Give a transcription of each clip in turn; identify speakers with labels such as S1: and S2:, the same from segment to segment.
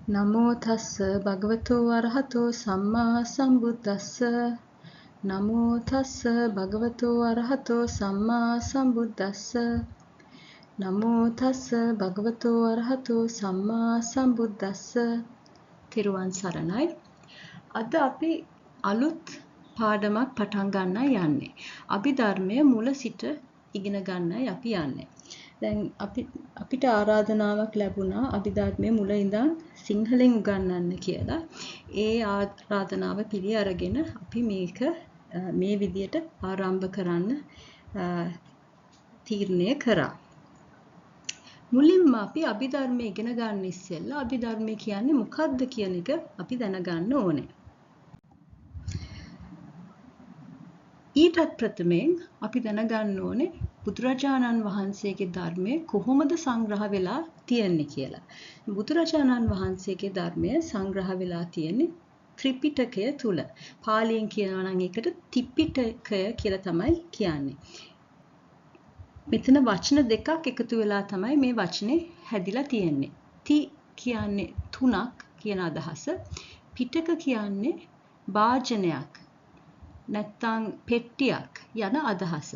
S1: නමෝ තස්ස භගවතෝ අරහතෝ සම්මා සම්බුද්දස්ස නමෝ තස්ස භගවතෝ අරහතෝ සම්මා සම්බුද්දස්ස නමෝ තස්ස භගවතෝ අරහතෝ සම්මා සම්බුද්දස්ස තිරුවන් සරණයි. අද අපි අලුත් පාඩමක් පටන් ගන්න යන්නේ. අභිධර්මයේ මුල සිට ඉගෙන ගන්නයි අපි යන්නේ. දැන් අපිට ආරාධනාවක් ලැබුණා අභිධර්මයේ මුල ඉඳන් සිංහලෙන් උගන්වන්න කියලා. ඒ ආරාධනාව පිළි අරගෙන අපි මේක මේ විදියට ආරම්භ කරන්න තීරණය කරා. මුලින්ම අපි අභිධර්මය ඉගෙන ගන්න ඉස්සෙල්ලා අභිධර්මය කියන්නේ මොකක්ද කියන එක අපි දැනගන්න ඕනේ. ඊටත් ප්‍රථමයෙන් අපි දැනගන්න ඕනේ බුදුරජාණන් වහන්සේගේ ධර්මය කොහොමද සංග්‍රහ වෙලා තියෙන්නේ කියලා. බුදුරජාණන් වහන්සේගේ ධර්මය සංග්‍රහ වෙලා තියෙන්නේ ත්‍රිපිටකය තුල. පාලියෙන් කියනවා නම් ඒකට ත්‍රිපිටකය කියලා තමයි කියන්නේ. මෙතන වචන දෙකක් එකතු වෙලා තමයි මේ වචනේ හැදිලා තියෙන්නේ. ති කියන්නේ තුනක් කියන අදහස. පිටක කියන්නේ වාජනයක්. නැත්තම් පෙට්ටියක් යන අදහස.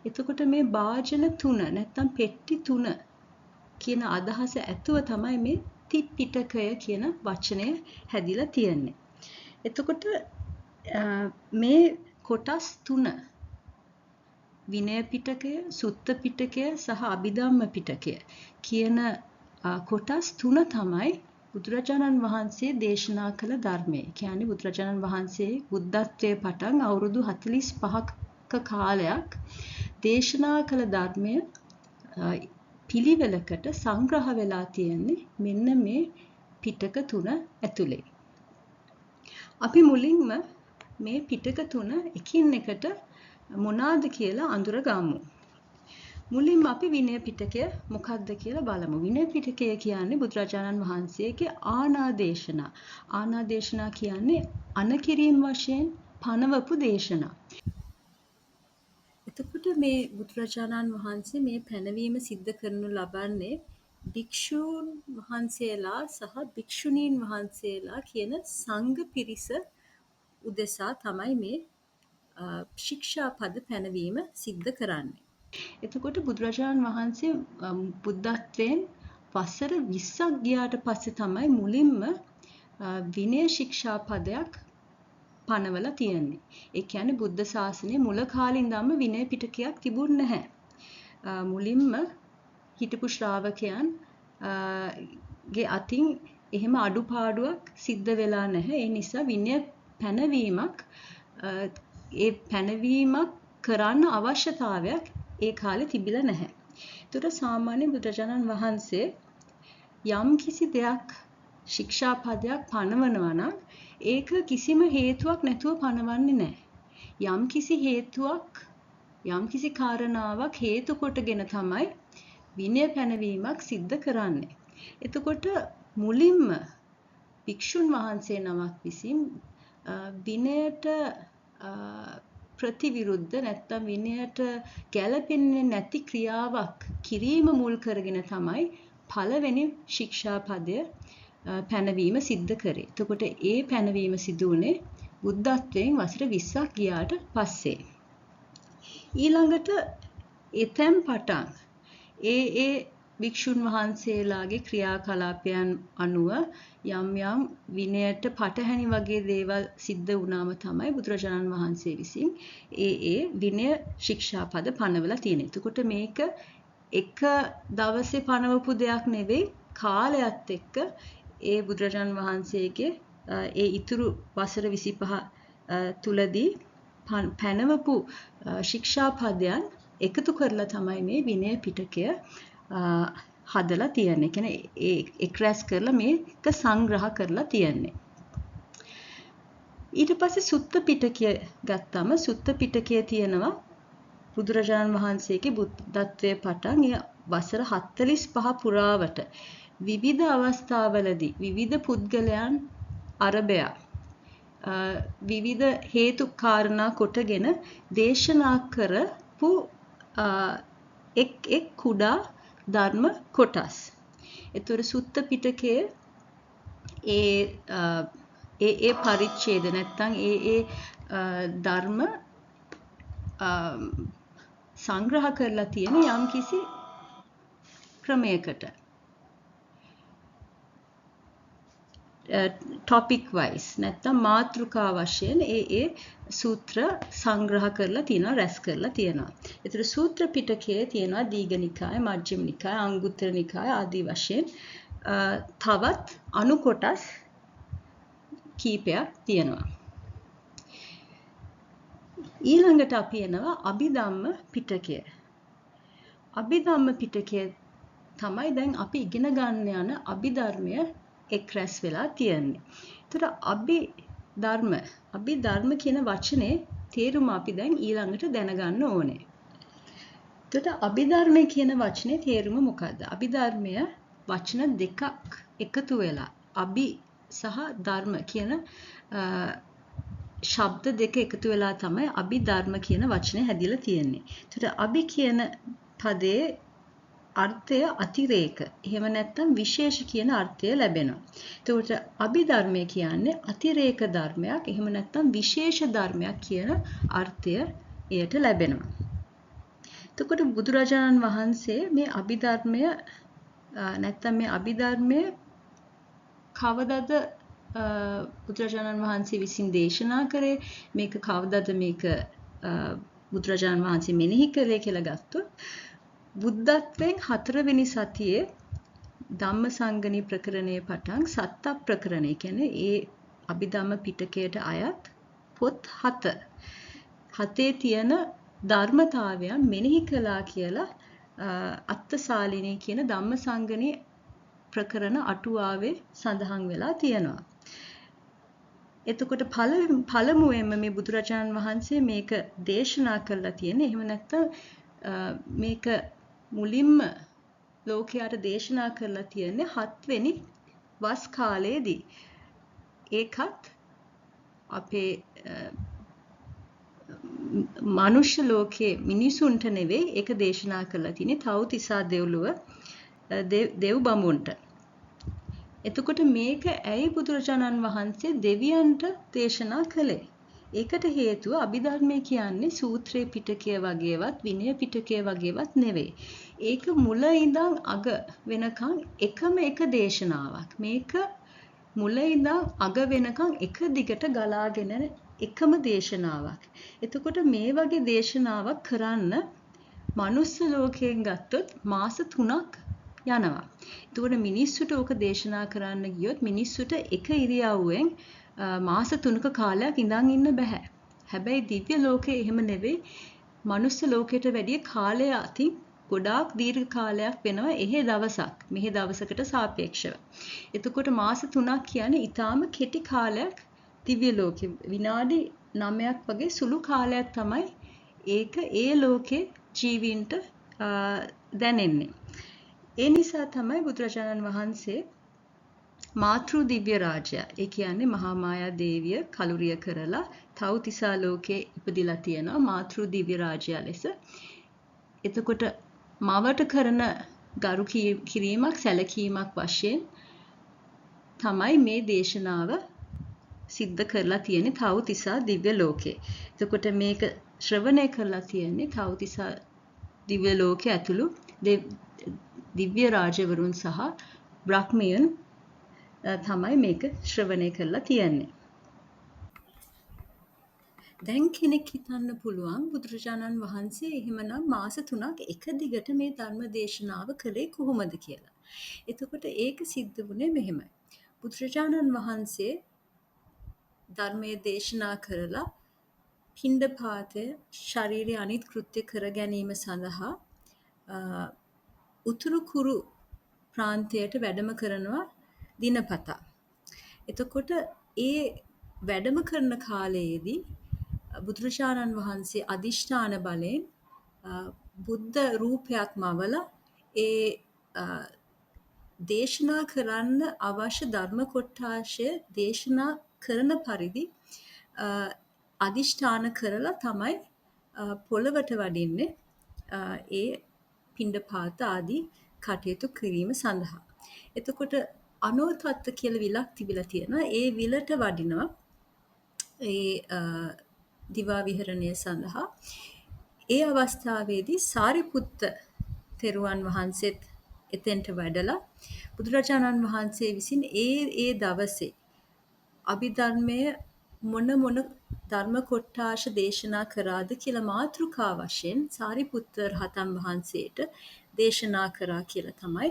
S1: එතකොට මේ වාජන තුන නැත්තම් පෙට්ටි තුන කියන අදහස ඇතුව තමයි මේ ත්‍රිපිටකය කියන වචනය හැදිලා තියෙන්නේ. එතකොට මේ කොටස් තුන විනය පිටකය, සුත්ත පිටකය සහ අභිධම්ම පිටකය කියන කොටස් තුන තමයි බුදුරජාණන් වහන්සේ දේශනා කළ ධර්මය. කියන්නේ බුදුරජාණන් වහන්සේ බුද්ධත්වයේ පටන් අවුරුදු 45ක කාලයක් දේශනා කළ ධර්මය පිළිවෙලකට සංග්‍රහ වෙලා තියෙන්නේ මෙන්න මේ පිටක තුන ඇතුලේ. අපි මුලින්ම මේ පිටක තුන එකින් එකට මොනවාද කියලා අඳුරගමු. මුලින්ම අපි විනය පිටකය මොකක්ද කියලා බලමු. විනය පිටකය කියන්නේ බුදුරජාණන් වහන්සේගේ ආනාදේශනා. ආනාදේශනා කියන්නේ අනකිරීම වශයෙන් පනවපු දේශනා. එතකොට මේ බුදුරජාණන් වහන්සේ මේ පැනවීම සිද්ධ කරනු ලබන්නේ භික්ෂූන් වහන්සේලා සහ භික්ෂුණීන් වහන්සේලා කියන සංඝ පිරිස උදෙසා තමයි මේ ශික්ෂාපද පැනවීම සිද්ධ කරන්නේ. එතකොට බුදුරජාණන් වහන්සේ බුද්ධත්වයෙන් වසර 20ක් ගියාට පස්සේ තමයි මුලින්ම විනය ශික්ෂාපදයක් පනවලා තියෙන්නේ. ඒ කියන්නේ බුද්ධ ශාසනයේ මුල කාලේ ඉඳන්ම විනය පිටකයක් තිබුණ නැහැ. මුලින්ම හිටපු ශ්‍රාවකයන් ගේ අතින් එහෙම අඩුපාඩුවක් සිද්ධ වෙලා නැහැ. ඒ නිසා විනය පැනවීමක් කරන්න අවශ්‍යතාවයක් ඒ කාලේ තිබිලා නැහැ. ඒතර සාමාන්‍ය බුදුරජාණන් වහන්සේ යම් කිසි දෙයක් ශික්ෂාපදයක් පනවනවා නම් ඒක කිසිම හේතුවක් නැතුව පනවන්නේ නැහැ. යම් කිසි හේතුවක් යම් කිසි කාරණාවක් හේතු කොටගෙන තමයි විනය පැනවීමක් සිද්ධ කරන්නේ. එතකොට මුලින්ම භික්ෂුන් වහන්සේ නමක් විසින් විනයට ප්‍රතිවිරුද්ධ නැත්නම් විනයට ගැළපෙන්නේ නැති ක්‍රියාවක් කිරීම මුල් කරගෙන තමයි පළවෙනි ශික්ෂාපදය පැනවීම සිද්ධ කරේ. එතකොට ඒ පැනවීම සිදු වුණේ බුද්ධත්වයෙන් වසර 20ක් ගියාට පස්සේ. ඊළඟට එතෙන් පටන් ඒ භික්ෂුන් වහන්සේලාගේ ක්‍රියාකලාපයන් අනුව යම් යම් විනයට පටහැනි වගේ දේවල් සිද්ධ වුණාම තමයි බුදුරජාණන් වහන්සේ විසින් ඒ විනය ශික්ෂාපද පනවලා තියෙන්නේ. එතකොට මේක එක දවසේ පනවපු දෙයක් නෙවෙයි, කාලයත් එක්ක ඒ බුදුරජාණන් වහන්සේගේ ඒ ඉතුරු වසර 25 තුලදී පැනවපු ශික්ෂාපදයන් එකතු කරලා තමයි මේ විනය පිටකය හදලා තියන්නේ. කියන්නේ ඒක රැස් කරලා මේක සංග්‍රහ කරලා තියන්නේ. ඊට පස්සේ සුත්ත පිටකය ගත්තම සුත්ත පිටකයේ තියෙනවා බුදුරජාණන් වහන්සේගේ බුද්ධත්වයේ පටන් වසර 45 පුරාවට විවිධ අවස්ථාවලදී විවිධ පුද්ගලයන් අරබයා විවිධ හේතු කාරණා කොටගෙන දේශනා කරපු එක් කුඩා ධර්ම කොටස්. ඒතර සුත්ත පිටකයේ ඒ ඒ පරිච්ඡේද නැත්තම් ඒ ධර්ම සංග්‍රහ කරලා තියෙන යම්කිසි ක්‍රමයකට ටොපික් වයිස් නැත්තම් මාතෘකා වශයෙන් ඒ සූත්‍ර සංග්‍රහ කරලා තියෙනවා රැස් කරලා තියෙනවා. ඒතර සූත්‍ර පිටකයේ තියෙනවා දීඝනිකාය, මජ්ක්‍ධිම නිකාය, අංගුත්තර නිකාය ආදී වශයෙන් තවත් අනු කොටස් කීපයක් තියෙනවා. ඊළඟට අපි එනවා අභිධම්ම පිටකය. අභිධම්ම පිටකය තමයි දැන් අපි ඉගෙන ගන්න යන අභිධර්මය එක් රැස් වෙලා තියෙන්නේ. ඒතර අභිධර්ම කියන වචනේ තේරුම අපි දැන් ඊළඟට දැනගන්න ඕනේ. එතකොට අභිධර්ම කියන වචනේ තේරුම මොකද්ද? අභිධර්මය වචන දෙකක් එකතු වෙලා අභි සහ ධර්ම කියන ශබ්ද දෙක එකතු වෙලා තමයි අභිධර්ම කියන වචනේ හැදිලා තියෙන්නේ. එතකොට අභි කියන පදයේ අර්ථය අතිරේක. එහෙම නැත්නම් විශේෂ කියන අර්ථය ලැබෙනවා. එතකොට අභිධර්මය කියන්නේ අතිරේක ධර්මයක්. එහෙම නැත්නම් විශේෂ ධර්මයක් කියන අර්ථය එයට ලැබෙනවා. එතකොට බුදුරජාණන් වහන්සේ මේ අභිධර්මය නැත්නම් මේ අභිධර්මය කවදද බුදුරජාණන් වහන්සේ විසින් දේශනා කරේ මේක කවදද මේක බුදුරජාණන් වහන්සේ මෙනෙහි කළේ කියලා ගත්තොත් බුද්ධත්වයෙන් 4 වෙනි සතියේ ධම්මසංගණි ප්‍රකරණයේ පටන් සත්ත ප්‍රකරණය කියන්නේ ඒ අභිධම්ම පිටකයට අයත් පොත් 7 හතේ තියෙන ධර්මතාවයන් මෙනෙහි කළා කියලා අත්තසාලිනී කියන ධම්මසංගණි ප්‍රකරණ අටුවාවේ සඳහන් වෙලා තියෙනවා. එතකොට පළමුවෙන්ම මේ බුදුරජාණන් වහන්සේ මේක දේශනා කළා තියෙන්නේ. එහෙම නැත්නම් මේක මුලින්ම ලෝකයට දේශනා කරලා තියෙන්නේ 7 වෙනි වස් කාලයේදී. ඒකත් අපේ මනුෂ්‍ය ලෝකයේ මිනිසුන්ට නෙවෙයි ඒක දේශනා කරලා තියෙන්නේ තව්තිසා දෙව්ලොව දෙව් බඹුන්ට. එතකොට මේක ඇයි බුදුරජාණන් වහන්සේ දෙවියන්ට දේශනා කළේ? ඒකට හේතුව අභිධර්මය කියන්නේ සූත්‍රයේ පිටකය වගේවත් විනය පිටකය වගේවත් නෙවෙයි. ඒක මුල ඉඳන් අග වෙනකන් එකම එක දේශනාවක්. මේක මුල ඉඳන් අග වෙනකන් එක දිගට ගලාගෙන එකම දේශනාවක්. එතකොට මේ වගේ දේශනාවක් කරන්න මනුස්ස ලෝකයෙන් ගත්තොත් මාස 3ක් යනවා. එතකොට මිනිස්සුට ඕක දේශනා කරන්න ගියොත් මිනිස්සුට එක ඉරියව්වෙන් මාස 3ක කාලයක් ඉඳන් ඉන්න බෑ. හැබැයි දිව්‍ය ලෝකේ එහෙම නෙවෙයි. මනුස්ස ලෝකයට වැඩිය කාලය අතින් ගොඩාක් දීර්ඝ කාලයක් වෙනවා එහෙ දවසක්. මෙහෙ දවසකට සාපේක්ෂව. එතකොට මාස 3ක් කියන්නේ ඊටාම කෙටි කාලයක් දිව්‍ය ලෝකෙ. විනාඩි 9ක් වගේ සුළු කාලයක් තමයි ඒක ඒ ලෝකේ ජීවීන්ට දැනෙන්නේ. ඒ නිසා තමයි බුදුරජාණන් වහන්සේ මාතෘ දිව්‍ය රාජ්‍ය ඒ කියන්නේ මහා මායා දේවිය කලුරිය කරලා තව්තිසා ලෝකේ ඉපදිලා තියෙනවා මාතෘ දිව්‍ය රාජ්‍ය ලෙස. එතකොට මවට කරන ගරු කිරීමක් සැලකීමක් වශයෙන් තමයි මේ දේශනාව සිද්ධ කරලා තියෙන්නේ තව්තිසා දිව්‍ය ලෝකේ. එතකොට මේක ශ්‍රවණය කරලා තියෙන්නේ තව්තිසා දිව්‍ය ලෝකේ ඇතුළු දිව්‍ය රාජවරුන් සහ බ්‍රහ්මයන් තමයි මේක ශ්‍රවණය කරලා තියෙන්නේ. දැන් කෙනෙක් හිතන්න පුළුවන් බුදුරජාණන් වහන්සේ එහෙමනම් මාස 3ක් එක දිගට මේ ධර්ම දේශනාව කළේ කොහොමද කියලා. එතකොට ඒක සිද්ධ වුණේ මෙහෙමයි. බුදුරජාණන් වහන්සේ ධර්මයේ දේශනා කරලා පිණ්ඩපාතය ශාරීරික අනිත් කෘත්‍ය කර ගැනීම සඳහා උතුරු කුරු ප්‍රාන්තයට වැඩම කරනවා දිනපතා. එතකොට ඒ වැඩම කරන කාලයේදී බුදුරජාණන් වහන්සේ අදිෂ්ඨාන බලයෙන් බුද්ධ රූපයක් මවලා ඒ දේශනා කරන්න අවශ්‍ය ධර්ම කොටාශය දේශනා කරන පරිදි අදිෂ්ඨාන කරලා තමයි පොළවට වඩින්නේ ඒ පිණ්ඩපාත ආදී කටයුතු කිරීම සඳහා. එතකොට අනෝතත්ත කියලා විලක් තිබිලා තියෙනවා. ඒ විලට වඩිනවා ඒ දිවා විහරණය සඳහා. ඒ අවස්ථාවේදී සාරිපුත්ත තෙරුවන් වහන්සේත් එතෙන්ට වැඩලා බුදුරජාණන් වහන්සේ විසින් ඒ දවසේ අභිධර්මයේ මොන ධර්ම කොටාශ දේශනා කරාද කියලා මාතෘකා වශයෙන් සාරිපුත්ත රහතන් වහන්සේට දේශනා කරා කියලා තමයි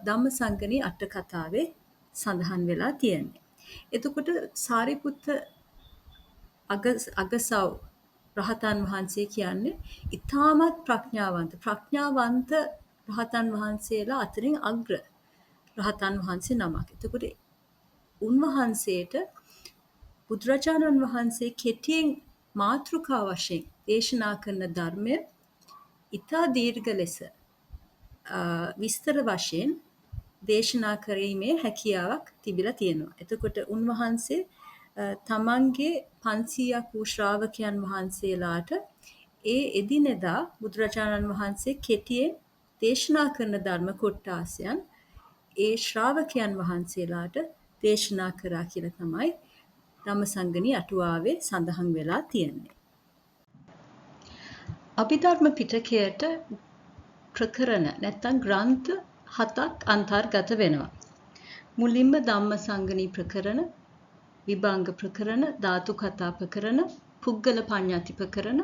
S1: ධම්මසංගණී අට කතාවේ සඳහන් වෙලා තියෙන්නේ. එතකොට සාරිපුත්ත අගසව් රහතන් වහන්සේ කියන්නේ ඊටමත් ප්‍රඥාවන්ත රහතන් වහන්සේලා අතරින් අග්‍ර රහතන් වහන්සේ නමක්. එතකොට උන්වහන්සේට බුදුරජාණන් වහන්සේ කෙටියෙන් මාතෘකා වශයෙන් දේශනා කරන ධර්මය ඉතා දීර්ඝ ලෙස විස්තර වශයෙන් දේශනා කිරීමේ හැකියාවක් තිබිලා තියෙනවා. එතකොට උන්වහන්සේ තමන්ගේ 500ක් වූ ශ්‍රාවකයන් වහන්සේලාට ඒ එදිනෙදා බුදුරජාණන් වහන්සේ කෙටියෙන් දේශනා කරන ධර්ම කොටාසයන් ඒ ශ්‍රාවකයන් වහන්සේලාට දේශනා කරා කියලා තමයි ධම්මසංගණී අටුවාවේ සඳහන් වෙලා තියෙන්නේ. අභිධර්ම පිටකයට ප්‍රකරණ නැත්නම් ග්‍රන්ථ 7ක් අන්තර්ගත වෙනවා. මුලින්ම ධම්මසංගණී ප්‍රකරණ, විභංග ප්‍රකරණ, ධාතු කතා ප්‍රකරණ, පුද්ගල පඤ්ඤාති ප්‍රකරණ,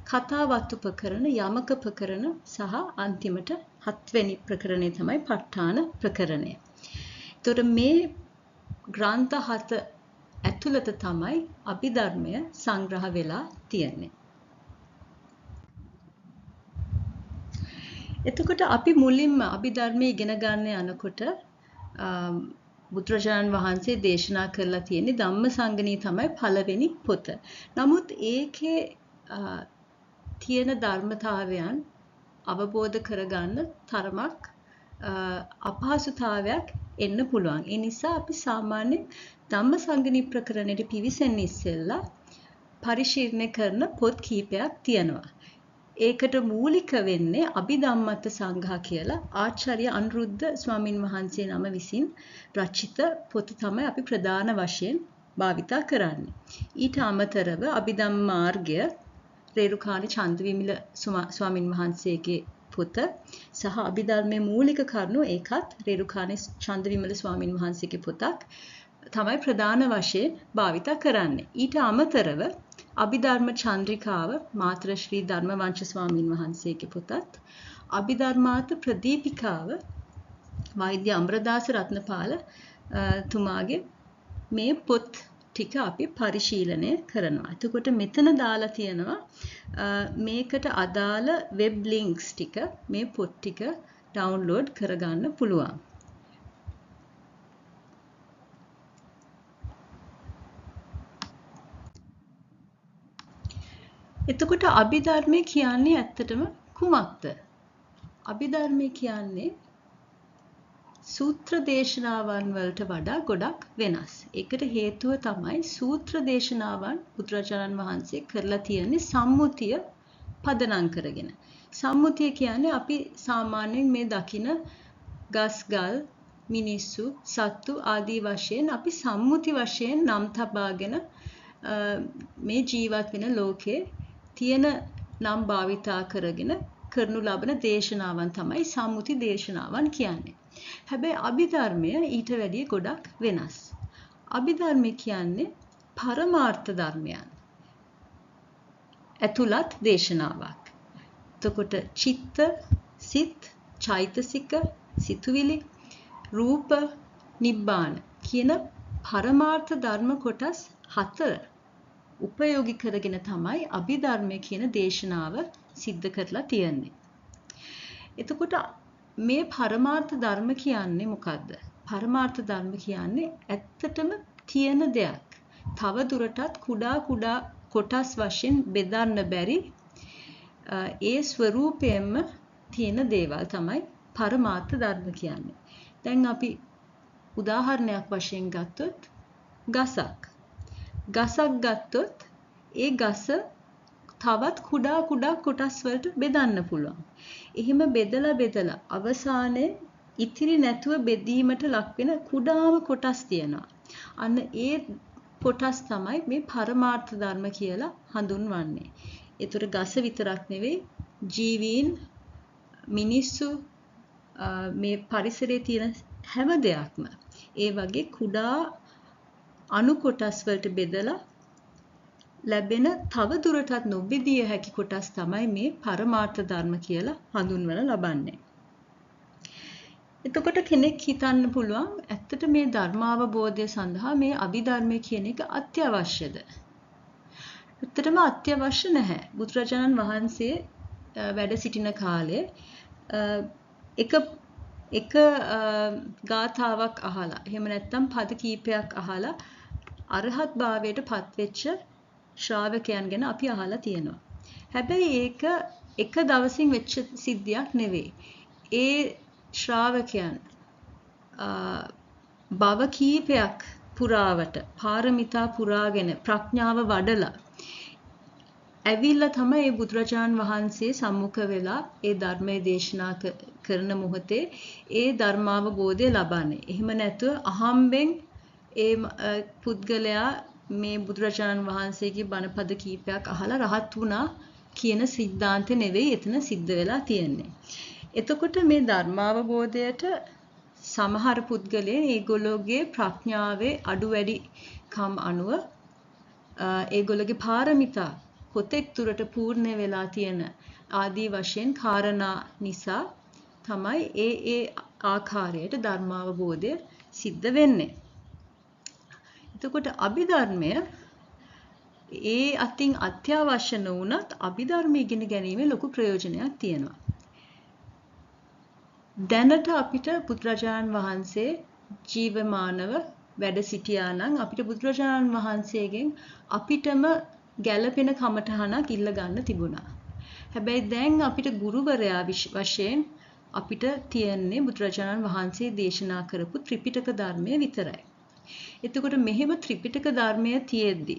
S1: කතාවත්තු ප්‍රකරණ, යමක ප්‍රකරණ සහ අන්තිමට 7 වෙනි ප්‍රකරණය තමයි ප ဋ ාණ ප්‍රකරණය. ඒතර මේ ග්‍රන්ථ 7 ඇතුළත තමයි අභිධර්මය සංග්‍රහ වෙලා තියෙන්නේ. එතකොට අපි මුලින්ම අභිධර්මයේ ඉගෙන ගන්න යනකොට බුදුරජාණන් වහන්සේ දේශනා කරලා තියෙන්නේ ධම්මසංගණී තමයි පළවෙනි පොත. නමුත් ඒකේ තියෙන ධර්මතාවයන් අවබෝධ කරගන්න තරමක් අපහසුතාවයක් එන්න පුළුවන්. ඒ නිසා අපි සාමාන්‍ය ධම්මසංගණී ප්‍රකරණයට පිවිසෙන්න ඉස්සෙල්ලා පරිශීලනය කරන පොත් කීපයක් තියෙනවා. ඒකට මූලික වෙන්නේ අභිධම්මත්ත සංඝා කියලා ආචාර්ය අනුරුද්ධ ස්වාමින් වහන්සේ නම විසින් රචිත පොත තමයි අපි ප්‍රධාන වශයෙන් භාවිතා කරන්නේ. ඊට අමතරව අභිධම්ම මාර්ගය රේරුකාණේ චන්දවිමල ස්වාමින් වහන්සේගේ පොත සහ අභිධර්මයේ මූලික කරුණු ඒකත් රේරුකාණේ චන්දවිමල ස්වාමින් වහන්සේගේ පොතක් තමයි ප්‍රධාන වශයෙන් භාවිතා කරන්නේ. ඊට අමතරව අභිධර්ම චන්ද්‍රිකාව මාතර ශ්‍රී ධර්මවංශ ස්වාමින් වහන්සේගේ පොතත්, අභිධර්මාර්ථ ප්‍රදීපිකාව වෛද්‍ය අමරදාස රත්නපාල තුමාගේ මේ පොත් ටික අපි පරිශීලනය කරනවා. එතකොට මෙතන දාලා තියෙනවා මේකට අදාළ වෙබ් ලින්ක්ස් ටික මේ පොත් ටික ඩවුන්ලෝඩ් කරගන්න පුළුවන්. එතකොට අභිධර්මය කියන්නේ ඇත්තටම කුමක්ද? අභිධර්මය කියන්නේ සූත්‍ර දේශනාවන් වලට වඩා ගොඩක් වෙනස්. ඒකට හේතුව තමයි සූත්‍ර දේශනාවන් බුදුරජාණන් වහන්සේ කරලා තියෙන්නේ සම්මුතිය පදනම් කරගෙන. සම්මුතිය කියන්නේ අපි සාමාන්‍යයෙන් මේ දකින ගස් ගල් මිනිස්සු සත්තු ආදී වශයෙන් අපි සම්මුති වශයෙන් නම් තබාගෙන මේ ජීවත් වෙන ලෝකේ තියෙන නම් භාවිතා කරගෙන කරනු ලබන දේශනාවන් තමයි සම්මුති දේශනාවන් කියන්නේ. හැබැයි අභිධර්මය ඊට වැඩිය ගොඩක් වෙනස්. අභිධර්මය කියන්නේ පරමාර්ථ ධර්මයන් ඇතුළත් දේශනාවක්. එතකොට චිත්ත, සිත්, චෛතසික, සිතුවිලි, රූප, නිබ්බාන කියන පරමාර්ථ ධර්ම කොටස් 4 උපයෝගී කරගෙන තමයි අභිධර්මය කියන දේශනාව සිද්ධ කරලා තියෙන්නේ. එතකොට මේ පරමාර්ථ ධර්ම කියන්නේ මොකද්ද? පරමාර්ථ ධර්ම කියන්නේ ඇත්තටම තියෙන දෙයක්. තව දුරටත් කුඩා කොටස් වශයෙන් බෙදන්න බැරි ඒ ස්වરૂපයෙන්ම තියෙන දේවල් තමයි පරමාර්ථ ධර්ම කියන්නේ. දැන් අපි උදාහරණයක් වශයෙන් ගත්තොත් ගසක් ගත්තොත් ඒ ගස තවත් කුඩා කොටස් වලට බෙදන්න පුළුවන්. එහෙම බෙදලා අවසානයේ ඉතිරි නැතුව බෙදීමට ලක් වෙන කුඩාම කොටස් තියෙනවා. අන්න ඒ කොටස් තමයි මේ පරමාර්ථ ධර්ම කියලා හඳුන්වන්නේ. ඒතර ගස විතරක් නෙවෙයි ජීවීන් මිනිස්සු මේ පරිසරයේ තියෙන හැම දෙයක්ම ඒ වගේ කුඩා අණු කොටස් වලට බෙදලා ලැබෙන තව දුරටත් නොබෙදිය හැකි කොටස් තමයි මේ පරමාර්ථ ධර්ම කියලා හඳුන්වන ලබන්නේ. එතකොට කෙනෙක් හිතන්න පුළුවන් ඇත්තට මේ ධර්මාවබෝධය සඳහා මේ අභිධර්මය කියන එක අත්‍යවශ්‍යද? ඇත්තටම අත්‍යවශ්‍ය නැහැ. බුදුරජාණන් වහන්සේ වැඩ සිටින කාලේ එක ගාථාවක් අහලා එහෙම නැත්නම් පද කීපයක් අහලා අරහත් භාවයට පත්වෙච්ච ශ්‍රාවකයන් ගැන අපි අහලා තියෙනවා. හැබැයි ඒක එක දවසින් වෙච්ච සිද්ධියක් නෙවෙයි. ඒ ශ්‍රාවකයන් භව කීපයක් පුරාවට පාරමිතා පුරාගෙන ප්‍රඥාව වඩලා ඇවිල්ලා තමයි මේ බුදුරජාණන් වහන්සේ සම්මුඛ වෙලා ඒ ධර්මයේ දේශනා කරන මොහොතේ ඒ ධර්මාවබෝධය ලබන්නේ. එහෙම නැතුව අහම්බෙන් ඒ පුද්ගලයා මේ බුදුරජාණන් වහන්සේගේ බණපද කීපයක් අහලා රහත් වුණා කියන සිද්ධාන්තේ නෙවෙයි එතන සිද්ධ වෙලා තියෙන්නේ. එතකොට මේ ධර්මාවබෝධයට සමහර පුද්ගලයන් ඒගොල්ලෝගේ ප්‍රඥාවේ අඩු වැඩි කම් අනුව ඒගොල්ලෝගේ පාරමිතා කොතෙක් දුරට පූර්ණ වෙලා තියෙන ආදී වශයෙන් කාරණා නිසා තමයි ඒ ආකාරයට ධර්මාවබෝධය සිද්ධ වෙන්නේ. එතකොට අභිධර්මය ඒ අතින් අත්‍යවශ්‍ය නොවුනත් අභිධර්ම ඉගෙන ගැනීමේ ලොකු ප්‍රයෝජනයක් තියෙනවා. දැනට අපිට බුදුරජාණන් වහන්සේ ජීවමානව වැඩ සිටියා නම් අපිට බුදුරජාණන් වහන්සේගෙන් අපිටම ගැළපෙන කමඨහනක් ඉල්ල ගන්න තිබුණා. හැබැයි දැන් අපිට ගුරුවරයා වශයෙන් අපිට තියෙන්නේ බුදුරජාණන් වහන්සේ දේශනා කරපු ත්‍රිපිටක ධර්මය විතරයි. එතකොට මෙහෙම ත්‍රිපිටක ධර්මය තියෙද්දි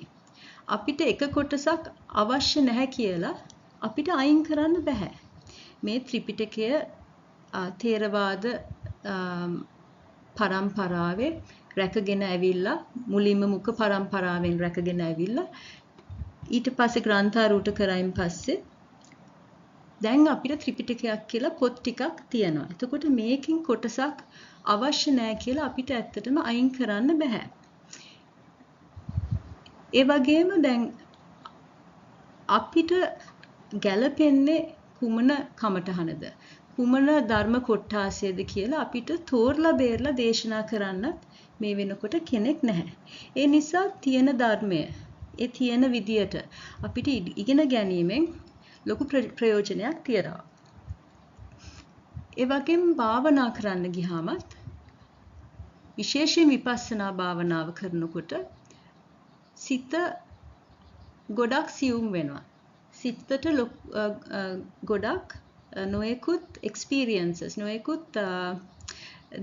S1: අපිට එක කොටසක් අවශ්‍ය නැහැ කියලා අපිට අයින් කරන්න බෑ. මේ ත්‍රිපිටකය තේරවාද පරම්පරාවේ රැකගෙන ඇවිල්ලා මුලින්ම මුඛ පරම්පරාවෙන් රැකගෙන ඇවිල්ලා ඊට පස්සේ ග්‍රන්ථාරූඪ කරයින් පස්සේ දැන් අපිට ත්‍රිපිටකයක් කියලා පොත් ටිකක් තියෙනවා. එතකොට මේකෙන් කොටසක් අවශ්‍ය නැහැ කියලා අපිට ඇත්තටම අයින් කරන්න බෑ. ඒ වගේම දැන් අපිට ගැළපෙන්නේ කුමන කමඨහනද? කුමන ධර්ම කොටාසයේද කියලා අපිට තෝරලා බේරලා දේශනා කරන්නත් මේ වෙනකොට කෙනෙක් නැහැ. ඒ නිසා තියෙන ධර්මය ඒ තියෙන විදියට අපිට ඉගෙන ගැනීමෙන් ලොකු ප්‍රයෝජනයක් තියෙනවා. ඒ වගේම භාවනා කරන්න ගියාමත් විශේෂයෙන් විපස්සනා භාවනාව කරනකොට සිත ගොඩක් සියුම් වෙනවා. සිතට ගොඩක් නොයෙකුත් experiences නොයෙකුත්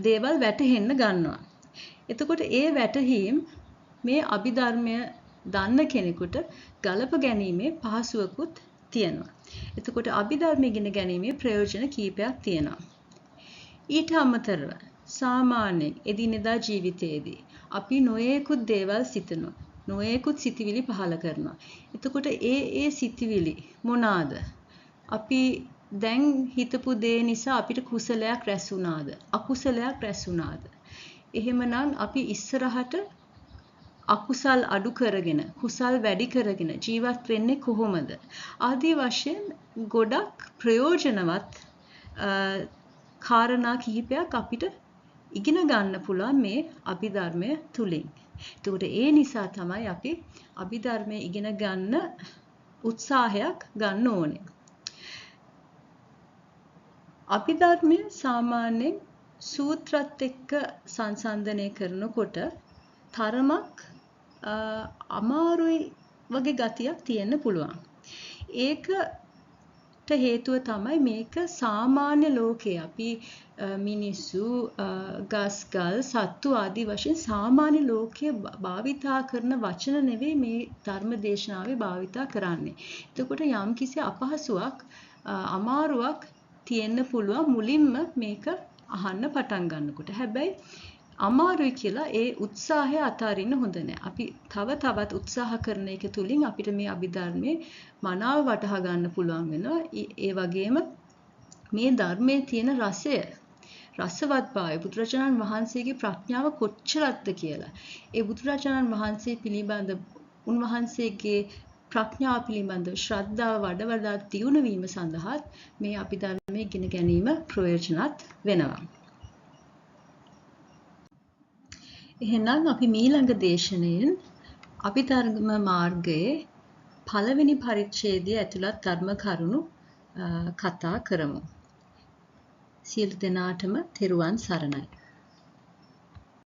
S1: දේවල් වැටහෙන්න ගන්නවා. එතකොට ඒ වැටහීම් මේ අභිධර්මය දන්න කෙනෙකුට ගලප ගැනීමේ පහසුවකුත් තියෙනවා. එතකොට අභිධර්ම ඉගෙන ගැනීමේ ප්‍රයෝජන කීපයක් තියෙනවා. ඊට අමතරව සාමාන්‍යයෙන් එදිනෙදා ජීවිතයේදී අපි නොයෙකුත් දේවල් සිතනවා. නොයෙකුත් සිතිවිලි පහළ කරනවා. එතකොට ඒ සිතිවිලි මොනවාද? අපි දැන් හිතපු දේ නිසා අපිට කුසලයක් රැස් වුණාද? අකුසලයක් රැස් වුණාද? එහෙමනම් අපි ඉස්සරහට අකුසල් අඩු කරගෙන කුසල් වැඩි කරගෙන ජීවත් වෙන්නේ කොහොමද? ආදී වශයෙන් ගොඩක් ප්‍රයෝජනවත් කාරණා කිහිපයක් අපිට ඉගෙන ගන්න පුළුවන් මේ අභිධර්මය තුලින්. එතකොට ඒ නිසා තමයි අපි අභිධර්මය ඉගෙන ගන්න උත්සාහයක් ගන්න ඕනේ. අභිධර්මය සාමාන්‍යයෙන් සූත්‍රත් එක්ක සංසන්දනය කරනකොට තරමක් අමාරුයි වගේ ගතියක් තියෙන්න පුළුවන්. ඒකට හේතුව තමයි මේක සාමාන්‍ය ලෝකයේ අපි මිනිස්සු ගස්ගල් සත්තු ආදී වශයෙන් සාමාන්‍ය ලෝකයේ භාවිතා කරන වචන නෙවෙයි මේ ධර්ම දේශනාවේ භාවිතා කරන්නේ. එතකොට යම්කිසි අපහසුාවක් අමාරුවක් තියෙන්න පුළුවන් මුලින්ම මේක අහන්න පටන් ගන්නකොට. හැබැයි අමාරුයි කියලා ඒ උත්සාහය අතාරින්න හොඳ නැහැ. අපි තවත් උත්සාහ කරන එක තුලින් අපිට මේ අභිධර්මයේ මනාව වටහා ගන්න පුළුවන් වෙනවා. ඒ වගේම මේ ධර්මයේ තියෙන රසය, රසවත්භාවය, බුදුරජාණන් වහන්සේගේ ප්‍රඥාව කොච්චරක්ද කියලා. ඒ බුදුරජාණන් වහන්සේ පිළිබඳ උන්වහන්සේගේ ප්‍රඥාව පිළිබඳ ශ්‍රද්ධාව වඩා දියුණු වීම සඳහා මේ අභිධර්මයේ ඉගෙන ගැනීම ප්‍රයෝජනවත් වෙනවා. එහෙනම් අපි ඊළඟ දේශනයෙන් අභිධර්ම මාර්ගයේ පළවෙනි පරිච්ඡේදයේ ඇතුළත් ධර්ම කරුණු කතා කරමු. සියලු දෙනාටම තෙරුවන් සරණයි.